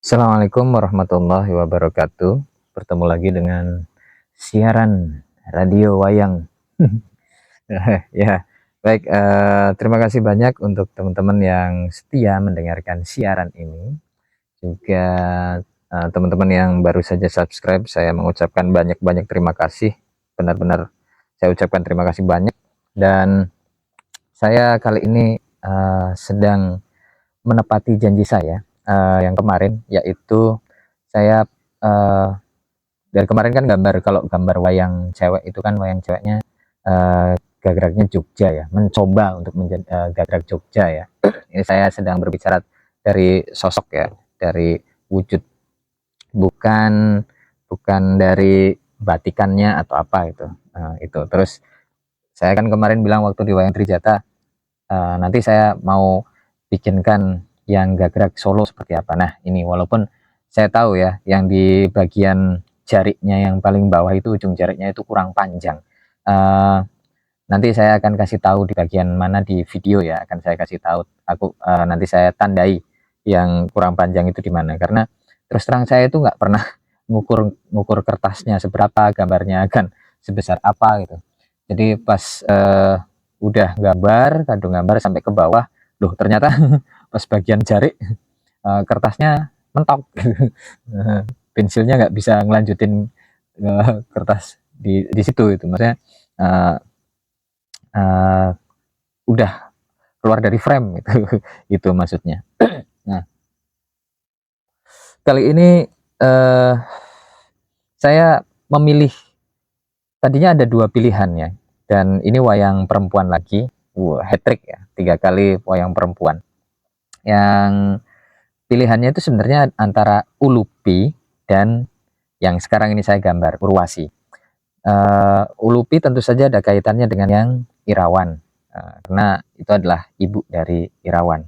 Assalamualaikum warahmatullahi wabarakatuh. Bertemu lagi dengan siaran Radio Wayang. Ya, baik. Terima kasih banyak untuk teman-teman yang setia mendengarkan siaran ini. Juga teman-teman yang baru saja subscribe, saya mengucapkan banyak-banyak terima kasih. Benar-benar saya ucapkan terima kasih banyak. Dan saya kali ini sedang menepati janji saya yang kemarin, yaitu saya dari kemarin kan kalau gambar wayang cewek itu kan wayang ceweknya gagraknya Jogja ya, mencoba untuk menjadi gagrak Jogja ya. Ini saya sedang berbicara dari sosok ya, dari wujud, bukan bukan dari batikannya atau apa itu. Itu terus saya kan kemarin bilang waktu di wayang Trijata, nanti saya mau bikinkan yang gagrak Solo seperti apa. Nah ini walaupun saya tahu ya yang di bagian jariknya yang paling bawah itu, ujung jariknya itu kurang panjang. uh, Nanti saya akan kasih tahu di bagian mana di video ya, akan saya kasih tahu. Nanti saya tandai yang kurang panjang itu di mana, karena terus terang saya itu nggak pernah ngukur ngukur kertasnya seberapa, gambarnya akan sebesar apa gitu. Jadi pas udah gambar, kadung gambar sampai ke bawah, loh ternyata pas bagian jari kertasnya mentok. Pensilnya nggak bisa ngelanjutin kertas di situ itu, maksudnya uh, uh, udah keluar dari frame itu. Itu maksudnya. Nah kali ini uh, saya memilih, tadinya ada dua pilihan ya, dan ini wayang perempuan lagi. Hat trick ya, 3 kali wayang perempuan. Yang pilihannya itu sebenarnya antara Ulupi dan yang sekarang ini saya gambar, Urwasi. Ulupi tentu saja ada kaitannya dengan yang Irawan, karena itu adalah ibu dari Irawan.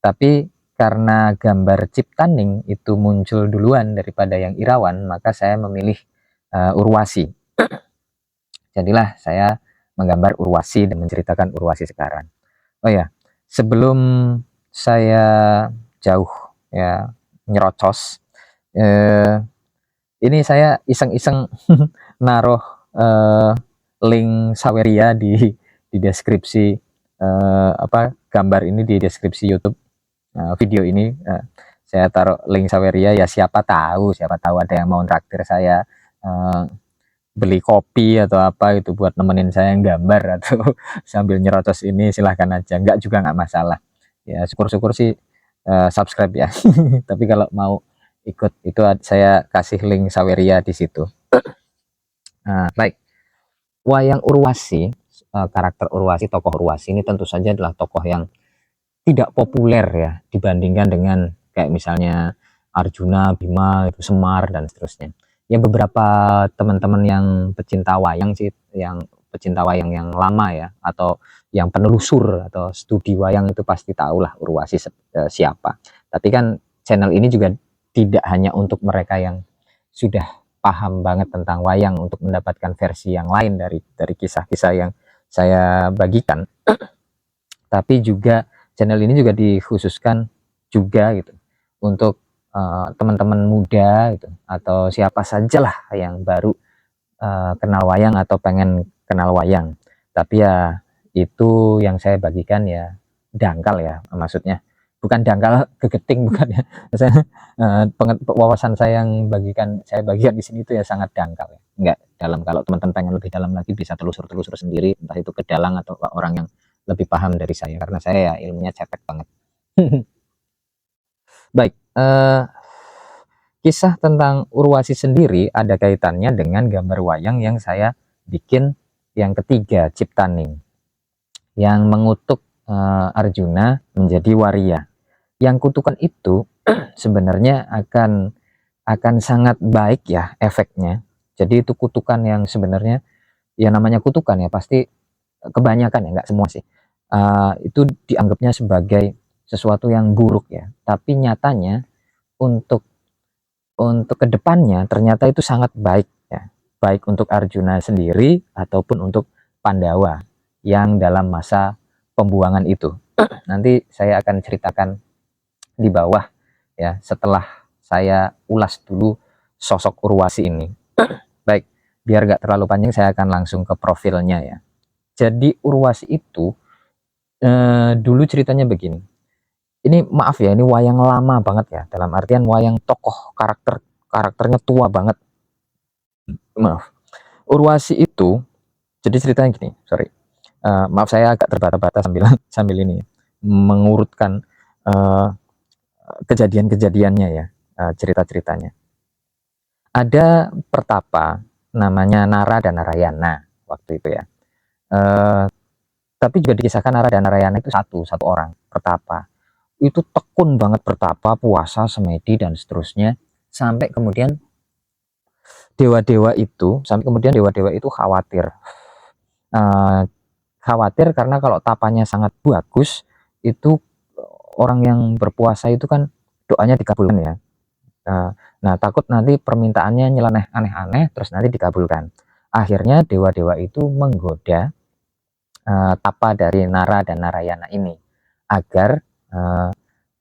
Tapi karena gambar Ciptaning itu muncul duluan daripada yang Irawan, maka saya memilih Urwasi. Jadilah saya menggambar Urwasi dan menceritakan Urwasi sekarang. Oh ya, sebelum saya jauh ya nyerocos, eh, ini saya iseng-iseng naruh eh, link Saweria di deskripsi, gambar ini di deskripsi YouTube video ini. Saya taruh link Saweria ya, siapa tahu ada yang mau traktir saya beli kopi atau apa itu buat nemenin saya yang gambar atau sambil nyerocos ini, silahkan aja, nggak juga nggak masalah ya. Syukur-syukur sih subscribe ya. Tapi kalau mau ikut itu saya kasih link Saweria di situ. Baik, wayang Urwasi, karakter Urwasi, tokoh Urwasi ini tentu saja adalah tokoh yang tidak populer ya dibandingkan dengan kayak misalnya Arjuna, Bima, itu Semar dan seterusnya. Ya beberapa teman-teman yang pecinta wayang sih, yang pecinta wayang yang lama ya, atau yang penelusur atau studi wayang itu pasti tahulah Urwasi siapa. Tapi kan channel ini juga tidak hanya untuk mereka yang sudah paham banget tentang wayang untuk mendapatkan versi yang lain dari kisah-kisah yang saya bagikan, tapi juga channel ini juga dikhususkan juga gitu untuk teman-teman muda gitu, atau siapa sajalah yang baru kenal wayang atau pengen kenal wayang. Tapi ya itu yang saya bagikan ya dangkal ya, maksudnya bukan dangkal kegeting, bukan ya. Saya wawasan saya bagikan di sini itu ya sangat dangkal ya. Enggak dalam, kalau teman-teman pengen lebih dalam lagi bisa telusur sendiri, entah itu ke dalang atau orang yang lebih paham dari saya, karena saya ya ilmunya cetek banget. Baik, kisah tentang Urwasi sendiri ada kaitannya dengan gambar wayang yang saya bikin yang ketiga, Ciptaning, yang mengutuk Arjuna menjadi waria. Yang kutukan itu sebenarnya akan sangat baik ya efeknya. Jadi itu kutukan yang sebenarnya, ya namanya kutukan ya pasti kebanyakan ya, nggak semua sih, itu dianggapnya sebagai sesuatu yang buruk ya. Tapi nyatanya untuk kedepannya ternyata itu sangat baik ya, baik untuk Arjuna sendiri ataupun untuk Pandawa yang dalam masa pembuangan itu. Nanti saya akan ceritakan di bawah ya, setelah saya ulas dulu sosok Urwasi ini. Baik, biar nggak terlalu panjang, saya akan langsung ke profilnya ya. Jadi Urwasi itu dulu ceritanya begini. Ini maaf ya, ini wayang lama banget ya, dalam artian wayang tokoh karakternya tua banget. Maaf. Urwasi itu, jadi ceritanya gini, sorry. Maaf saya agak terbata-bata sambil sambil ini mengurutkan kejadian-kejadiannya ya, cerita-ceritanya. Ada pertapa namanya Nara dan Narayana waktu itu ya. Tapi juga dikisahkan Nara dan Narayana itu satu orang pertapa. Itu tekun banget bertapa, puasa, semedi dan seterusnya, sampai kemudian dewa-dewa itu khawatir. Khawatir karena kalau tapanya sangat bagus, itu orang yang berpuasa itu kan doanya dikabulkan ya. Nah, takut nanti permintaannya nyeleneh aneh-aneh terus nanti dikabulkan. Akhirnya dewa-dewa itu menggoda tapa dari Nara dan Narayana ini agar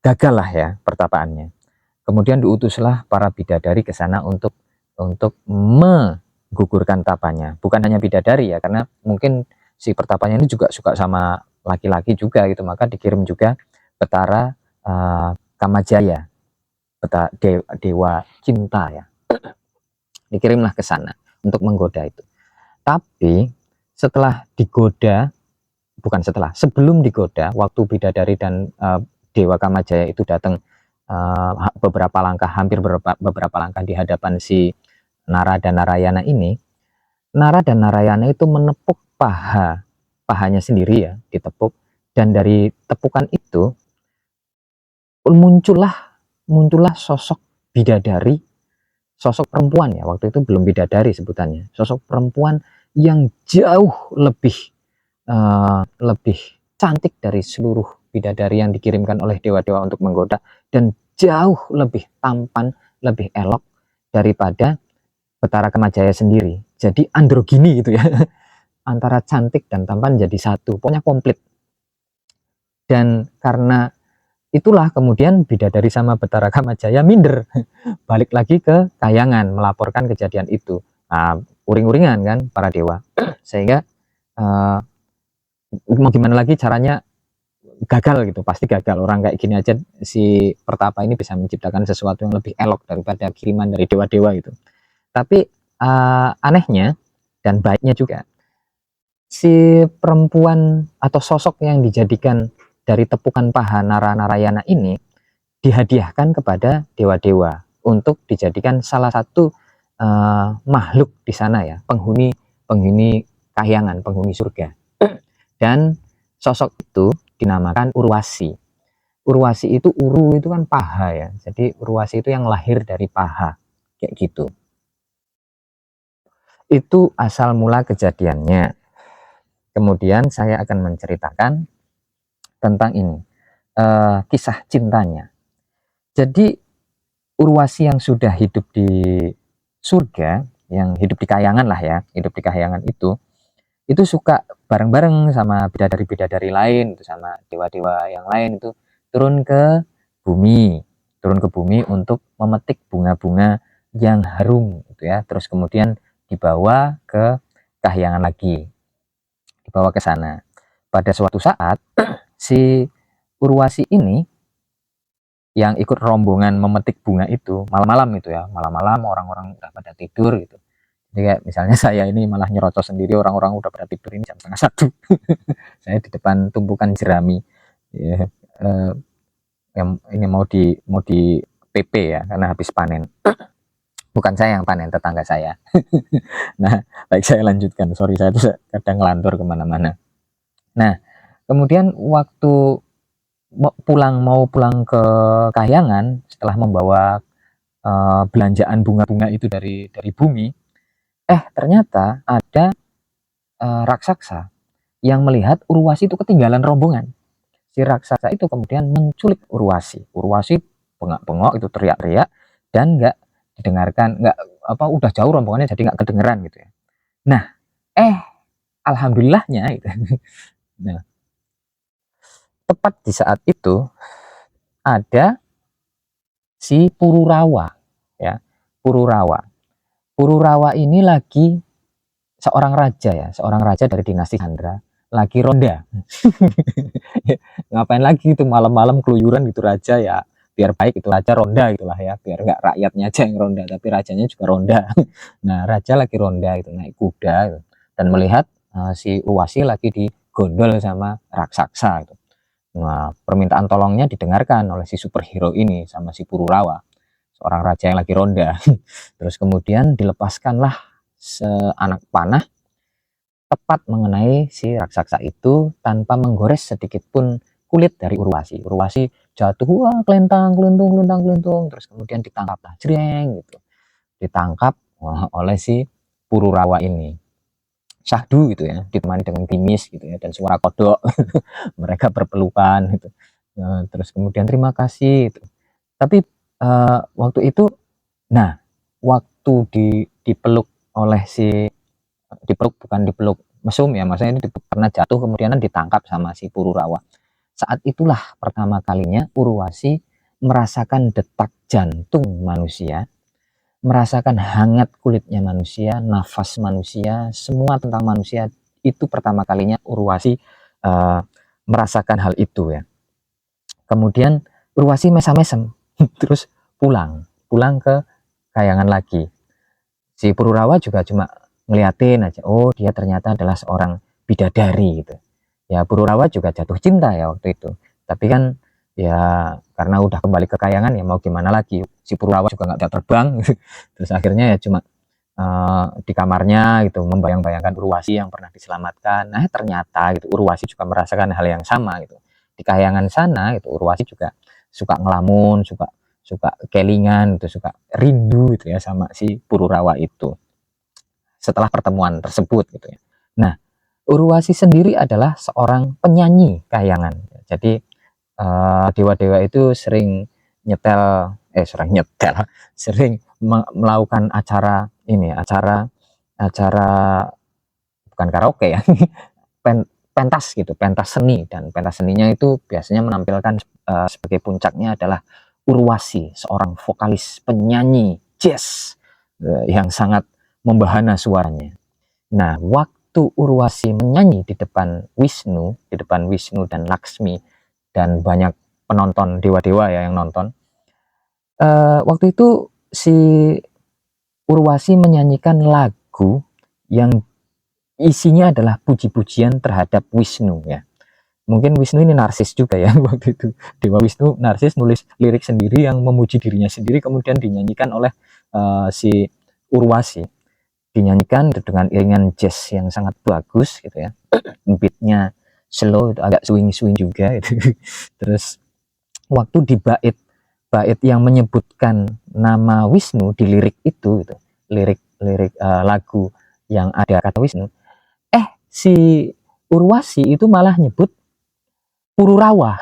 gagal lah ya pertapaannya. Kemudian diutuslah para bidadari ke sana untuk menggugurkan tapanya. Bukan hanya bidadari ya, karena mungkin si pertapanya ini juga suka sama laki-laki juga gitu, maka dikirim juga Betara Kamajaya, dewa cinta ya. Dikirimlah ke sana untuk menggoda itu. Tapi setelah digoda, sebelum digoda, waktu bidadari dan dewa Kamajaya itu datang beberapa langkah, hampir beberapa langkah di hadapan si Nara dan Narayana ini, Nara dan Narayana itu menepuk pahanya sendiri ya, ditepuk, dan dari tepukan itu muncullah sosok bidadari, sosok perempuan ya, waktu itu belum bidadari sebutannya, sosok perempuan yang jauh lebih cantik dari seluruh bidadari yang dikirimkan oleh dewa-dewa untuk menggoda, dan jauh lebih tampan, lebih elok daripada Betara Kamajaya sendiri. Jadi androgini gitu ya, antara cantik dan tampan jadi satu, pokoknya komplit. Dan karena itulah kemudian bidadari sama Betara Kamajaya minder, balik lagi ke Kahyangan melaporkan kejadian itu. Nah, uring-uringan kan para dewa, sehingga mau gimana lagi caranya gagal gitu, pasti gagal. Orang kayak gini aja si pertapa ini bisa menciptakan sesuatu yang lebih elok daripada kiriman dari dewa-dewa gitu. Tapi anehnya dan baiknya juga, si perempuan atau sosok yang dijadikan dari tepukan paha Narayana ini dihadiahkan kepada dewa-dewa untuk dijadikan salah satu makhluk di sana ya, penghuni Kahyangan, penghuni surga. Dan sosok itu dinamakan Urwasi. Urwasi itu, uru itu kan paha ya, jadi Urwasi itu yang lahir dari paha, kayak gitu. Itu asal mula kejadiannya. Kemudian saya akan menceritakan tentang ini, kisah cintanya. Jadi Urwasi yang sudah hidup di surga, yang hidup di Kahyangan lah ya, hidup di Kahyangan itu suka bareng-bareng sama bidadari-bidadari lain, itu sama dewa-dewa yang lain, itu turun ke bumi untuk memetik bunga-bunga yang harum gitu ya, terus kemudian dibawa ke Kahyangan lagi, dibawa ke sana. Pada suatu saat si Urwasi ini yang ikut rombongan memetik bunga itu malam-malam itu ya, malam-malam orang-orang udah pada tidur gitu. Jadi kayak misalnya saya ini malah nyerocos sendiri, orang-orang udah pada tidur, ini jam 12:30. Saya di depan tumpukan jerami ya, yang ini mau di PP ya, karena habis panen. Bukan saya yang panen, tetangga saya. Nah, baik, saya lanjutkan. Sorry, saya tuh kadang ngelantur kemana-mana. Nah, kemudian waktu mau pulang ke Kahyangan setelah membawa belanjaan bunga-bunga itu dari bumi, ternyata ada raksasa yang melihat Urwasi itu ketinggalan rombongan. Si raksasa itu kemudian menculik Urwasi. Urwasi bengak-bengok itu, teriak-teriak, dan nggak didengarkan, nggak udah jauh rombongannya jadi nggak kedengeran gitu ya. Nah, alhamdulillahnya gitu. Nah, tepat di saat itu ada si Pururawa ya. Pururawa ini lagi seorang raja ya, seorang raja dari dinasti Chandra lagi ronda. Ngapain lagi itu malam-malam keluyuran gitu raja ya, biar baik itu raja ronda gitulah ya, biar nggak rakyatnya aja yang ronda tapi rajanya juga ronda. Nah raja lagi ronda itu naik kuda gitu, dan melihat si Uwasi lagi digondol sama raksasa gitu. Nah permintaan tolongnya didengarkan oleh si superhero ini sama si Pururawa, seorang raja yang lagi ronda. Terus kemudian dilepaskanlah seanak panah tepat mengenai si raksasa itu tanpa menggores sedikit pun kulit dari Urwasi. Urwasi jatuh, wah kelentang, keluntung, kelentang, keluntung. Terus kemudian ditangkap lah, jreng gitu. Ditangkap oleh si Pururawa ini. Syahdu gitu ya, ditemani dengan Timis gitu ya, dan suara kodok. Mereka berpelukan gitu. Terus kemudian terima kasih gitu. Tapi waktu itu, nah waktu dipeluk oleh si, dipeluk bukan dipeluk mesum ya, maksudnya ini karena jatuh kemudian ditangkap sama si Pururawa. Saat itulah pertama kalinya Urwasi merasakan detak jantung manusia, merasakan hangat kulitnya manusia, nafas manusia, semua tentang manusia. Itu pertama kalinya Urwasi merasakan hal itu ya. Kemudian Urwasi mesam-mesem terus pulang ke kayangan lagi. Si Pururawa juga cuma ngeliatin aja, oh dia ternyata adalah seorang bidadari gitu ya. Pururawa juga jatuh cinta ya waktu itu, tapi kan ya karena udah kembali ke kayangan ya mau gimana lagi, si Pururawa juga nggak bisa terbang. Terus akhirnya ya cuma di kamarnya gitu membayang-bayangkan Urwasi yang pernah diselamatkan. Nah ternyata gitu Urwasi juga merasakan hal yang sama gitu di kayangan sana gitu. Urwasi juga suka ngelamun, suka suka kelingan gitu, suka rindu gitu ya sama si Pururawa itu setelah pertemuan tersebut gitu ya. Nah, Urwasi sendiri adalah seorang penyanyi kayangan. Jadi dewa-dewa itu sering nyetel, sering nyetel, sering melakukan acara ini, acara bukan karaoke ya, pentas gitu, pentas seni, dan pentas seninya itu biasanya menampilkan sebagai puncaknya adalah Urwasi, seorang vokalis penyanyi jazz yang sangat membahana suaranya. Nah, waktu Urwasi menyanyi di depan Wisnu dan Laksmi dan banyak penonton dewa-dewa ya yang nonton. Waktu itu si Urwasi menyanyikan lagu yang isinya adalah puji-pujian terhadap Wisnu ya. Mungkin Wisnu ini narsis juga ya waktu itu. Dewa Wisnu narsis, nulis lirik sendiri yang memuji dirinya sendiri kemudian dinyanyikan oleh si Urwasi. Dinyanyikan dengan iringan jazz yang sangat bagus gitu ya. Beatnya slow, itu agak swing-swing juga gitu. Terus waktu di bait yang menyebutkan nama Wisnu di lirik itu gitu, lirik lagu yang ada kata Wisnu, si Urwasi itu malah nyebut Pururawa.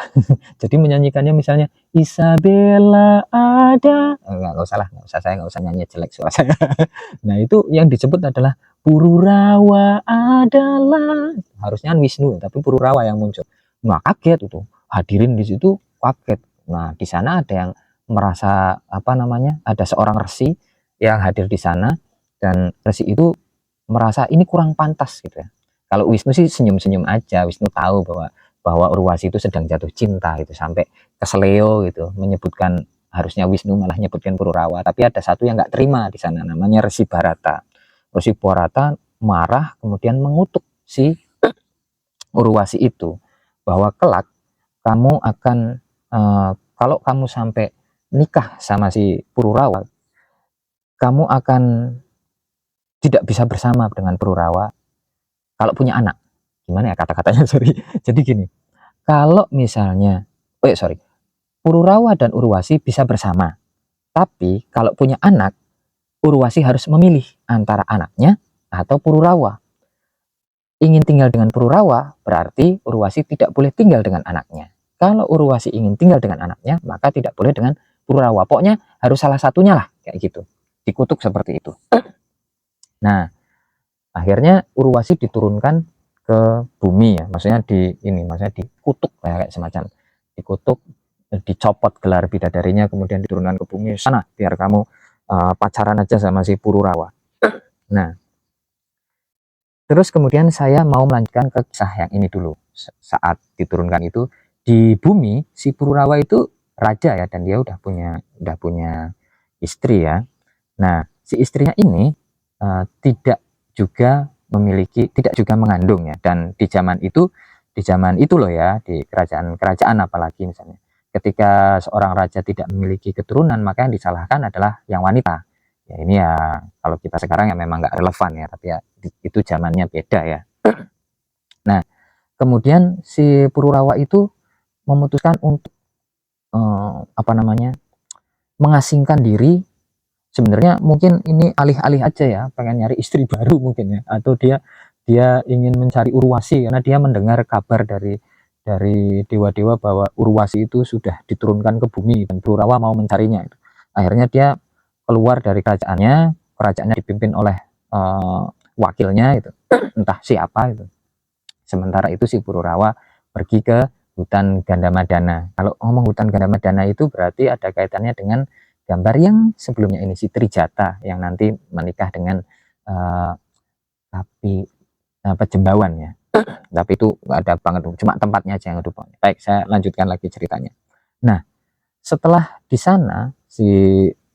Jadi menyanyikannya misalnya Isabella ada, nggak usah lah, nggak usah, saya nggak usah nyanyi jelek suara saya. Nah itu yang disebut adalah Pururawa adalah, harusnya Wisnu tapi Pururawa yang muncul. Nah kaget itu, hadirin di situ kaget. Nah di sana ada yang merasa apa namanya, ada seorang resi yang hadir di sana, dan resi itu merasa ini kurang pantas gitu ya. Kalau Wisnu sih senyum-senyum aja, Wisnu tahu bahwa Urwasi itu sedang jatuh cinta gitu, sampai keseleo gitu menyebutkan, harusnya Wisnu malah nyebutkan Pururawa, tapi ada satu yang nggak terima di sana, namanya Resi Barata. Resi Barata marah kemudian mengutuk si Urwasi itu bahwa kelak kamu akan kalau kamu sampai nikah sama si Pururawa, kamu akan tidak bisa bersama dengan Pururawa kalau punya anak. Gimana ya kata-katanya, sorry. Jadi gini, kalau misalnya, sorry, Pururawa dan Urwasi bisa bersama, tapi kalau punya anak, Urwasi harus memilih antara anaknya atau Pururawa. Ingin tinggal dengan Pururawa, berarti Urwasi tidak boleh tinggal dengan anaknya. Kalau Urwasi ingin tinggal dengan anaknya, maka tidak boleh dengan Pururawa. Pokoknya harus salah satunya lah, kayak gitu. Dikutuk seperti itu. Nah, akhirnya Urwasi diturunkan ke bumi ya, maksudnya maksudnya dikutuk kayak semacam dikutuk, dicopot gelar bidadarinya, kemudian diturunkan ke bumi, sana biar kamu pacaran aja sama si Pururawa. Nah, terus kemudian saya mau melanjutkan ke kisah yang ini dulu. Saat diturunkan itu di bumi, si Pururawa itu raja ya, dan dia udah punya istri ya. Nah, si istrinya ini tidak juga mengandung ya. Dan di zaman itu loh ya, di kerajaan apalagi misalnya, ketika seorang raja tidak memiliki keturunan, maka yang disalahkan adalah yang wanita. Ya ini ya, kalau kita sekarang ya memang nggak relevan ya, tapi ya itu zamannya beda ya. Nah, kemudian si Pururawa itu memutuskan untuk mengasingkan diri. Sebenarnya mungkin ini alih-alih aja ya, pengen nyari istri baru mungkin ya, atau dia ingin mencari Urwasi karena dia mendengar kabar dari dewa-dewa bahwa Urwasi itu sudah diturunkan ke bumi dan Pururawa mau mencarinya. Akhirnya dia keluar dari kerajaannya dipimpin oleh wakilnya itu, entah siapa itu. Sementara itu si Pururawa pergi ke hutan Gandamadana. Kalau ngomong hutan Gandamadana itu berarti ada kaitannya dengan gambar yang sebelumnya ini, si Trijata yang nanti menikah dengan tapi Jembawan ya. Tapi itu nggak ada banget, cuma tempatnya aja yang lupa. Baik, saya lanjutkan lagi ceritanya. Nah, setelah di sana si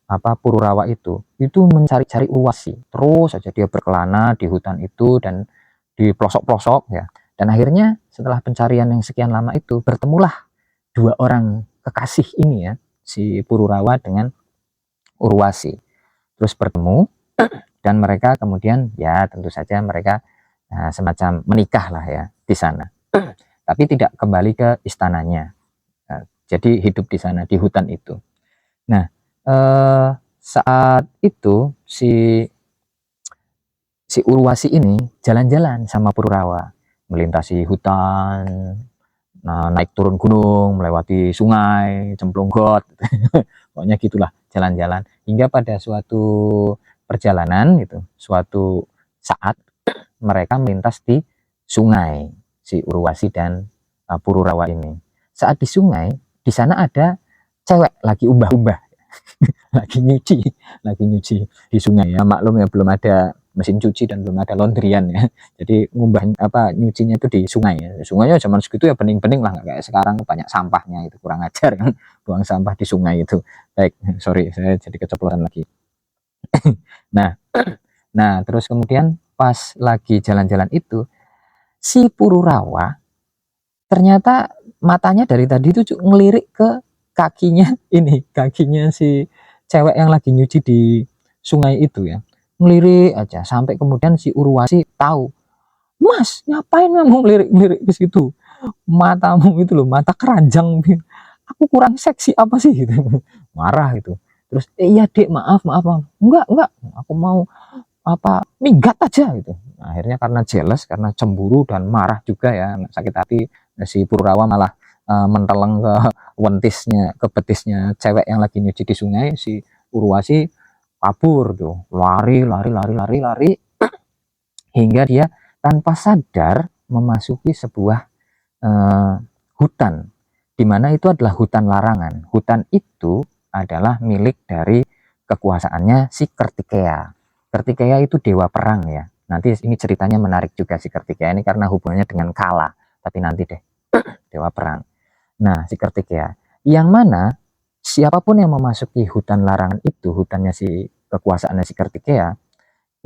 Pururawa itu mencari-cari Urwasi, terus saja dia berkelana di hutan itu dan di pelosok-pelosok ya. Dan akhirnya setelah pencarian yang sekian lama itu, bertemulah dua orang kekasih ini ya, si Pururawa dengan Urwasi. Terus bertemu dan mereka kemudian ya tentu saja mereka semacam menikah lah ya di sana. Tapi tidak kembali ke istananya. Jadi hidup di sana di hutan itu. Nah, saat itu si Urwasi ini jalan-jalan sama Pururawa, melintasi hutan, naik turun gunung, melewati sungai, cemplung got, pokoknya gitulah jalan-jalan. Hingga pada suatu perjalanan gitu, suatu saat mereka melintas di sungai, si Urwasi dan Pururawa ini. Saat di sungai, di sana ada cewek lagi umbah-umbah, lagi nyuci di sungai ya. Maklum ya, belum ada mesin cuci dan belum ada laundryan ya. Jadi nyucinya itu di sungai ya. Sungainya zaman segitu ya bening-bening lah, nggak kayak sekarang banyak sampahnya, itu kurang ajar kan, buang sampah di sungai itu. Baik, sorry saya jadi keceplosan lagi. Nah, terus kemudian pas lagi jalan-jalan itu, si Pururawa ternyata matanya dari tadi itu ngelirik ke kakinya si cewek yang lagi nyuci di sungai itu ya. Ngelirik aja sampai kemudian si Urwasi tahu, "Mas, ngapain kamu ngelirik ke situ? Matamu itu loh, mata keranjang. Aku kurang seksi apa sih?" gitu. Marah gitu. Terus, "Iya, Dek, maaf. Enggak. Aku mau minggat aja," gitu. Nah, akhirnya karena jealous, karena cemburu dan marah juga ya, sakit hati, si Pururawa malah menteleng ke betisnya cewek yang lagi nyuci di sungai. Si Urwasi kabur tuh, lari hingga dia tanpa sadar memasuki sebuah hutan, di mana itu adalah hutan larangan. Hutan itu adalah milik dari kekuasaannya si Kartikeya. Kartikeya itu dewa perang ya. Nanti ini ceritanya menarik juga si Kartikeya ini karena hubungannya dengan Kala, tapi nanti deh, dewa perang. Nah, si Kartikeya, yang mana siapapun yang memasuki hutan larangan itu, hutannya si kekuasaannya si Kartikeya,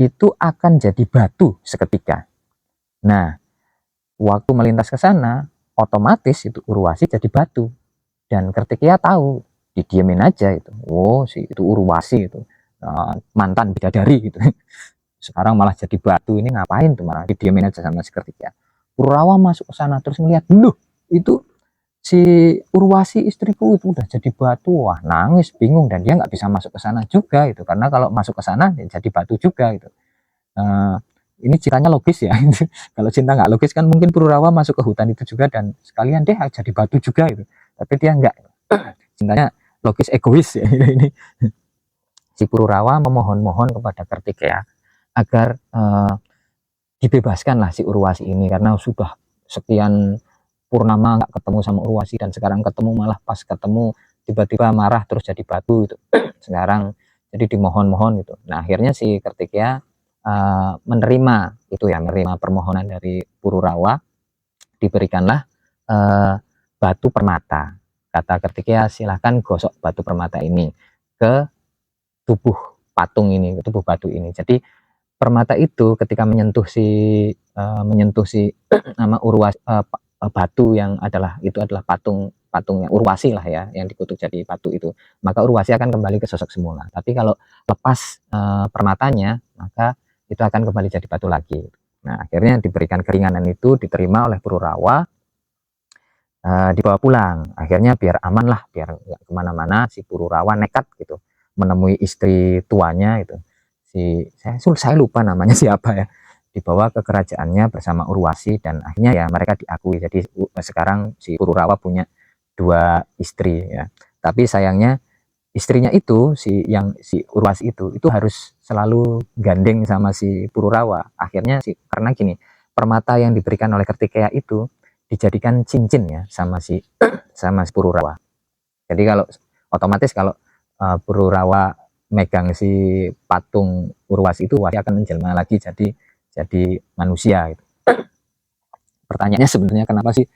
itu akan jadi batu seketika. Nah, waktu melintas ke sana, otomatis itu Urwasi jadi batu. Dan Kartikeya tahu, didiemin aja itu. Oh, itu Urwasi itu mantan bidadari gitu. Sekarang malah jadi batu, ini ngapain tuh, malah didiemin aja sama si Kartikeya. Pururawa masuk ke sana terus melihat, loh, itu si Urwasi istriku itu udah jadi batu. Wah, nangis, bingung, dan dia nggak bisa masuk ke sana juga itu, karena kalau masuk ke sana ya jadi batu juga gitu. Ini ceritanya logis ya. Kalau cinta nggak logis kan mungkin Pururawa masuk ke hutan itu juga dan sekalian deh jadi batu juga gitu. Tapi dia nggak, cintanya logis egois ya. Ini si Pururawa memohon-mohon kepada Kartikeya agar dibebaskanlah si Urwasi ini, karena sudah sekian purnama nggak ketemu sama Urwasi, dan sekarang ketemu, malah pas ketemu tiba-tiba marah terus jadi batu gitu. Sekarang jadi dimohon-mohon gitu. Nah akhirnya si Kartikeya menerima itu ya, menerima permohonan dari Pururawa, diberikanlah batu permata. Kata Kartikeya, silahkan gosok batu permata ini ke tubuh patung ini, ke tubuh batu ini. Jadi permata itu ketika menyentuh si nama Urwasi, batu yang itu adalah patungnya Urwasi lah ya, yang dikutuk jadi batu itu, maka Urwasi akan kembali ke sosok semula. Tapi kalau lepas permatanya, maka itu akan kembali jadi batu lagi. Nah akhirnya diberikan keringanan itu, diterima oleh Pururawa, dibawa pulang. Akhirnya biar aman lah, biar nggak kemana-mana, si Pururawa nekat gitu menemui istri tuanya itu, saya lupa namanya siapa ya, dibawa ke kerajaannya bersama Urwasi, dan akhirnya ya mereka diakui. Jadi sekarang si Pururawa punya 2 istri ya. Tapi sayangnya istrinya itu, si Urwasi itu harus selalu gandeng sama si Pururawa. Akhirnya karena gini, permata yang diberikan oleh Kartikeya itu dijadikan cincin ya sama si Pururawa. Jadi kalau otomatis kalau Pururawa megang si patung Urwasi itu, Urwasi akan menjelma lagi jadi manusia gitu. Pertanyaannya sebenarnya kenapa sih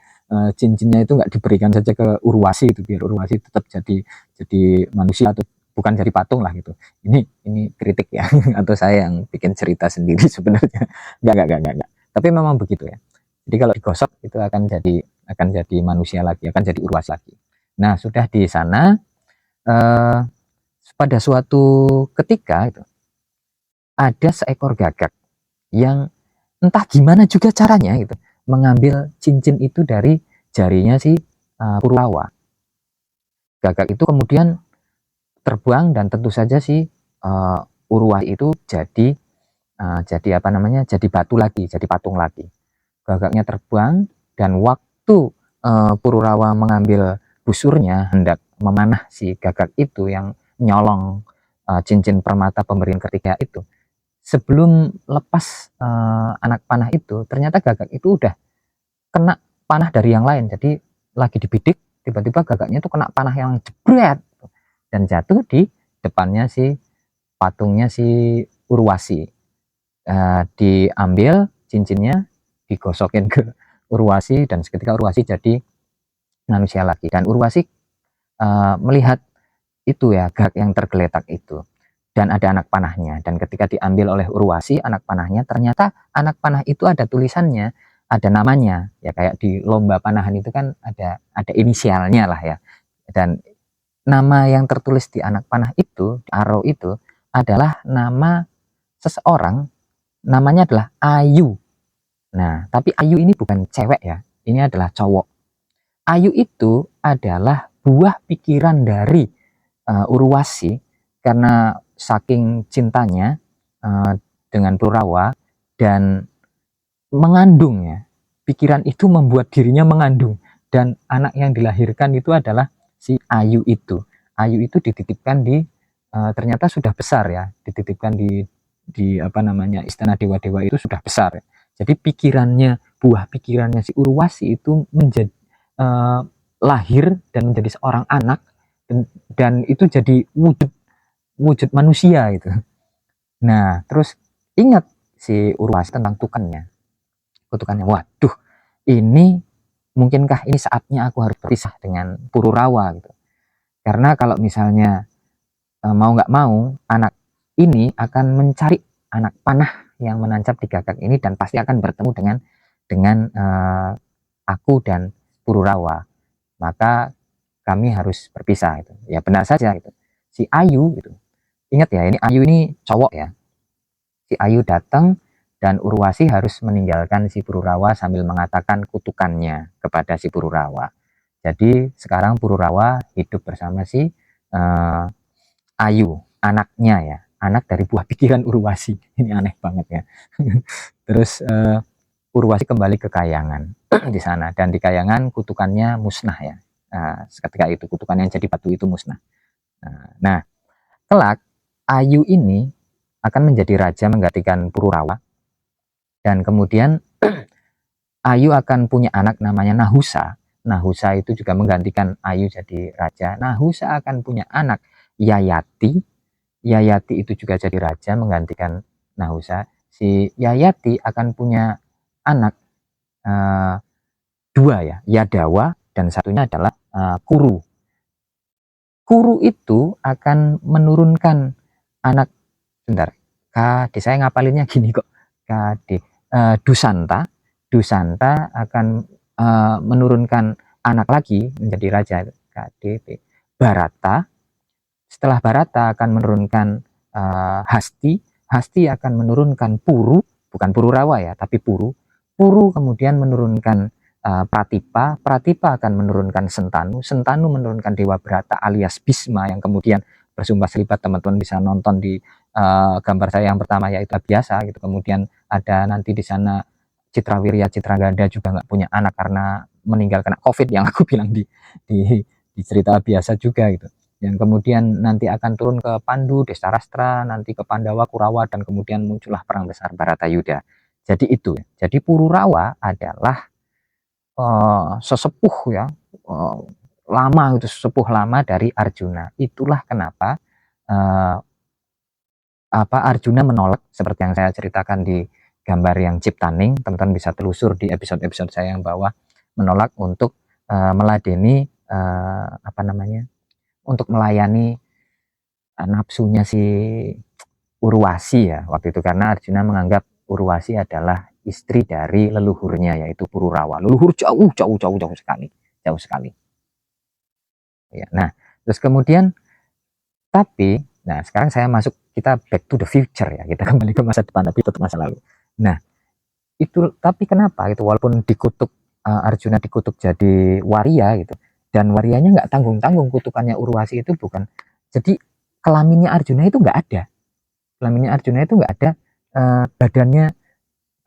cincinnya itu nggak diberikan saja ke Urwasi itu, biar Urwasi tetap jadi manusia atau bukan jadi patung lah gitu. Ini kritik ya atau saya yang bikin cerita sendiri sebenarnya. Enggak. Tapi memang begitu ya. Jadi kalau digosok itu akan jadi manusia lagi, akan jadi Urwasi lagi. Nah, sudah di sana pada suatu ketika itu ada seekor gagak yang entah gimana juga caranya gitu mengambil cincin itu dari jarinya si Pururawa. Gagak itu kemudian terbang, dan tentu saja si Urwasi itu jadi apa namanya, jadi batu lagi, jadi patung lagi. Gagaknya terbang, dan waktu Pururawa mengambil busurnya hendak memanah si gagak itu yang nyolong cincin permata pemberian Kartikeya itu, sebelum lepas anak panah itu, ternyata gagak itu udah kena panah dari yang lain. Jadi lagi dibidik, tiba-tiba gagaknya itu kena panah yang jebret dan jatuh di depannya si patungnya si Urwasi. Diambil cincinnya, digosokin ke Urwasi, dan seketika Urwasi jadi manusia lagi. Dan Urwasi melihat itu ya, gagak yang tergeletak itu, dan ada anak panahnya. Dan ketika diambil oleh Urwasi anak panahnya, ternyata anak panah itu ada tulisannya, ada namanya ya, kayak di lomba panahan itu kan ada inisialnya lah ya. Dan nama yang tertulis di anak panah itu, di arrow itu, adalah nama seseorang, namanya adalah Ayu. Nah, tapi Ayu ini bukan cewek ya, ini adalah cowok. Ayu itu adalah buah pikiran dari Urwasi, karena saking cintanya dengan Pururawa, dan mengandung ya, pikiran itu membuat dirinya mengandung, dan anak yang dilahirkan itu adalah si Ayu itu. Ayu itu dititipkan di ternyata sudah besar ya, dititipkan di apa namanya, istana dewa-dewa itu sudah besar ya. Jadi buah pikirannya si Urwasi itu menjadi lahir dan menjadi seorang anak, dan itu jadi wujud manusia gitu. Nah, terus ingat si Urwasi tentang kutukannya. Waduh, ini mungkinkah ini saatnya aku harus berpisah dengan Pururawa gitu. Karena kalau misalnya mau nggak mau, anak ini akan mencari anak panah yang menancap di gagak ini, dan pasti akan bertemu dengan aku dan Pururawa. Maka kami harus berpisah gitu. Ya benar saja gitu. Si Ayu gitu. Ingat ya, ini Ayu ini cowok ya. Si Ayu datang, dan Urwasi harus meninggalkan si Pururawa sambil mengatakan kutukannya kepada si Pururawa. Jadi sekarang Pururawa hidup bersama si Ayu, anaknya ya, anak dari buah pikiran Urwasi. Ini aneh banget ya. Terus Urwasi kembali ke Kayangan di sana, dan di Kayangan kutukannya musnah ya. Nah, ketika itu kutukan yang jadi batu itu musnah. Nah, kelak Ayu ini akan menjadi raja menggantikan Pururawa, dan kemudian Ayu akan punya anak namanya Nahusa. Nahusa itu juga menggantikan Ayu jadi raja. Nahusa akan punya anak Yayati. Yayati itu juga jadi raja menggantikan Nahusa. Si Yayati akan punya anak uh, dua ya, Yadawa, dan satunya adalah Kuru. Kuru itu akan menurunkan anak, bentar, KD saya ngapalinnya gini kok, KD Dusanta. Dusanta akan menurunkan anak lagi menjadi raja, KDP Barata. Setelah Barata akan menurunkan Hasti. Hasti akan menurunkan Puru, bukan Pururawa ya, tapi Puru. Puru kemudian menurunkan Pratipa. Pratipa akan menurunkan Sentanu. Sentanu menurunkan Dewa Brata alias Bisma, yang kemudian bersumpah selibat. Teman-teman bisa nonton di gambar saya yang pertama, yaitu biasa gitu. Kemudian ada nanti di sana Citrawirya Citraganda juga nggak punya anak karena meninggal kena COVID, yang aku bilang di cerita biasa juga gitu. Yang kemudian nanti akan turun ke Pandu, Destarastra, nanti ke Pandawa, Kurawa, dan kemudian muncullah perang besar Baratayuda. Jadi itu. Jadi Pururawa adalah sesepuh ya, lama itu, sesepuh lama dari Arjuna. Itulah kenapa Arjuna menolak, seperti yang saya ceritakan di gambar yang Ciptaning. Teman-teman bisa telusur di episode-episode saya yang bawah, menolak untuk meladeni untuk melayani nafsunya si Urwasi ya waktu itu, karena Arjuna menganggap Urwasi adalah istri dari leluhurnya, yaitu Pururawa. Leluhur jauh sekali, jauh sekali. Ya, nah, terus kemudian nah sekarang saya masuk, kita back to the future ya, kita kembali ke masa depan tapi tetap masa lalu. Nah, itu tapi kenapa itu, walaupun dikutuk Arjuna dikutuk jadi waria gitu, dan warianya nggak tanggung-tanggung, kutukannya Urwasi itu bukan, jadi kelaminnya Arjuna itu nggak ada, kelaminnya Arjuna itu nggak ada,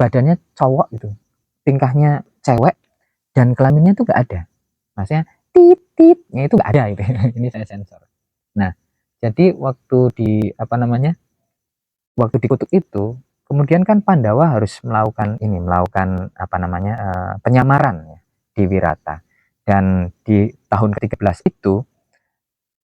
badannya cowok gitu, tingkahnya cewek, dan kelaminnya itu nggak ada, maksudnya tititnya itu nggak ada gitu. Ini saya sensor. Nah, jadi waktu waktu dikutuk itu, kemudian kan Pandawa harus melakukan penyamaran ya, di Wirata. Dan di tahun ke-13 itu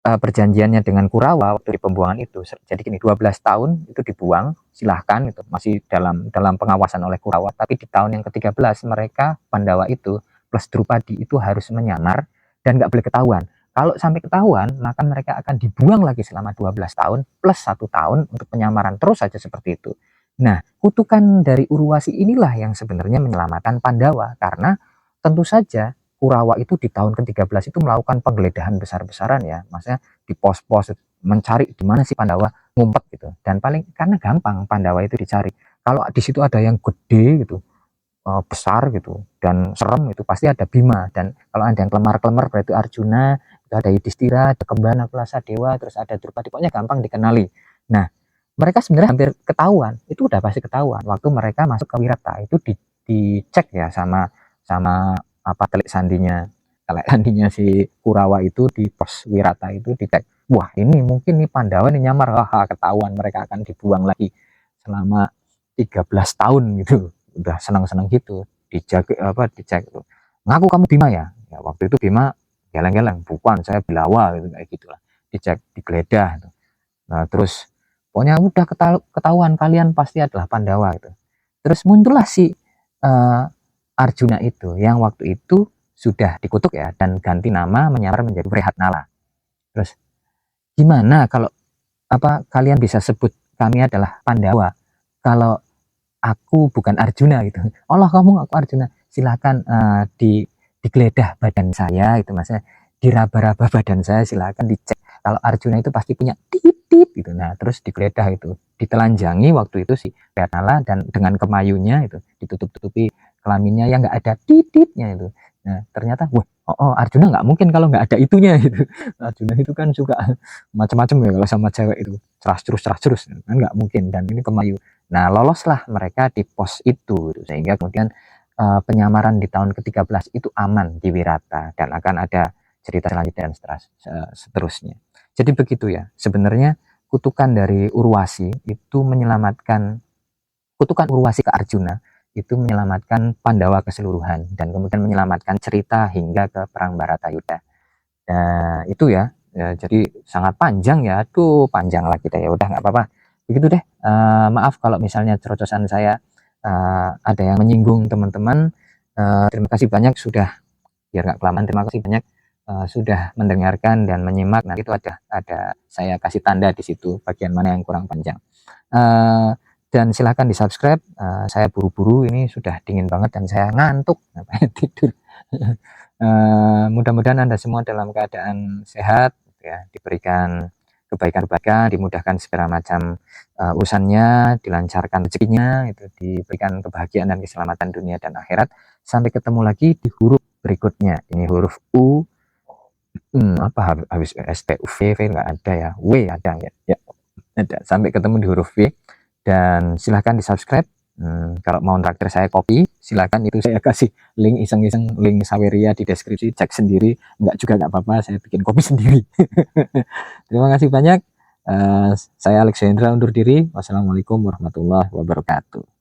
perjanjiannya dengan Kurawa waktu di pembuangan itu, jadi gini, 12 tahun itu dibuang, silahkan itu masih dalam pengawasan oleh Kurawa. Tapi di tahun yang ke-13 mereka Pandawa itu plus Drupadi itu harus menyamar dan nggak boleh ketahuan. Kalau sampai ketahuan, maka mereka akan dibuang lagi selama 12 tahun plus 1 tahun untuk penyamaran, terus saja seperti itu. Nah, kutukan dari Urwasi inilah yang sebenarnya menyelamatkan Pandawa, karena tentu saja Kurawa itu di tahun ke-13 itu melakukan penggeledahan besar-besaran ya, maksudnya di pos-pos mencari di mana sih Pandawa ngumpet gitu. Dan karena gampang Pandawa itu dicari. Kalau di situ ada yang gede gitu, besar gitu dan serem, itu pasti ada Bima. Dan kalau ada yang kelemar-kelemar berarti Arjuna, itu ada Yudhistira, ada Kembana, Kulasa Dewa, terus ada Drupadi, pokoknya gampang dikenali. Nah, mereka sebenarnya hampir ketahuan, itu udah pasti ketahuan waktu mereka masuk ke Wirata. Itu dicek ya sama sama telik sandinya si Kurawa itu di pos Wirata itu, dicek, wah ini mungkin nih Pandawa nih nyamar, haha, ketahuan, mereka akan dibuang lagi selama 13 tahun gitu. Udah senang-senang gitu, dicek itu, ngaku kamu Bima ya, waktu itu Bima geleng-geleng, bukan, saya Bilawa gitu, kayak gitulah. Dicek, digeledah gitu. Nah terus pokoknya udah ketahuan kalian pasti adalah Pandawa gitu. Terus muncullah si Arjuna itu, yang waktu itu sudah dikutuk ya, dan ganti nama menyamar menjadi Wrehatnala. Terus gimana kalau kalian bisa sebut kami adalah Pandawa kalau aku bukan Arjuna gitu. Allah, kamu aku Arjuna, silakan digeledah badan saya itu, maksudnya diraba-raba badan saya, silakan dicek. Kalau Arjuna itu pasti punya titit gitu. Nah terus digeledah itu, ditelanjangi waktu itu si Wrehatnala, dan dengan kemayunya itu ditutup-tutupi kelaminnya yang nggak ada tititnya itu. Nah ternyata Arjuna nggak mungkin kalau nggak ada itunya gitu. Arjuna itu kan suka macam-macam ya kalau sama cewek itu, cerah terus kan nggak mungkin, dan ini kemayu. Nah loloslah mereka di pos itu gitu. Sehingga kemudian penyamaran di tahun ke-13 itu aman di Wirata, dan akan ada cerita selanjutnya dan seterusnya. Jadi begitu ya, sebenarnya kutukan dari Urwasi itu menyelamatkan, kutukan Urwasi ke Arjuna itu menyelamatkan Pandawa keseluruhan dan kemudian menyelamatkan cerita hingga ke perang Baratayuda. Nah, itu ya. Ya, jadi sangat panjang ya, tuh panjang lah kita ya. Udah nggak apa-apa. Begitu deh. Maaf kalau misalnya cerocosan saya ada yang menyinggung teman-teman. Terima kasih banyak sudah, biar nggak kelamaan. Terima kasih banyak sudah mendengarkan dan menyimak. Nah itu ada saya kasih tanda di situ bagian mana yang kurang panjang. Dan silahkan di subscribe. Saya buru-buru, ini sudah dingin banget dan saya ngantuk, tidur. Mudah-mudahan Anda semua dalam keadaan sehat ya, diberikan kebaikan-kebaikan, dimudahkan segala macam urusannya, dilancarkan rezekinya, itu diberikan kebahagiaan dan keselamatan dunia dan akhirat. Sampai ketemu lagi di huruf berikutnya. Ini huruf U. Apa habis S T U V nggak ada ya, W ada ya, ya ada. Sampai ketemu di huruf V, dan silahkan di subscribe. Kalau mau traktir saya kopi, silahkan, itu saya kasih link iseng-iseng, link Saweria di deskripsi, cek sendiri, enggak juga nggak apa-apa, saya bikin kopi sendiri. Terima kasih banyak. Saya Alexandra undur diri. Wassalamualaikum warahmatullahi wabarakatuh.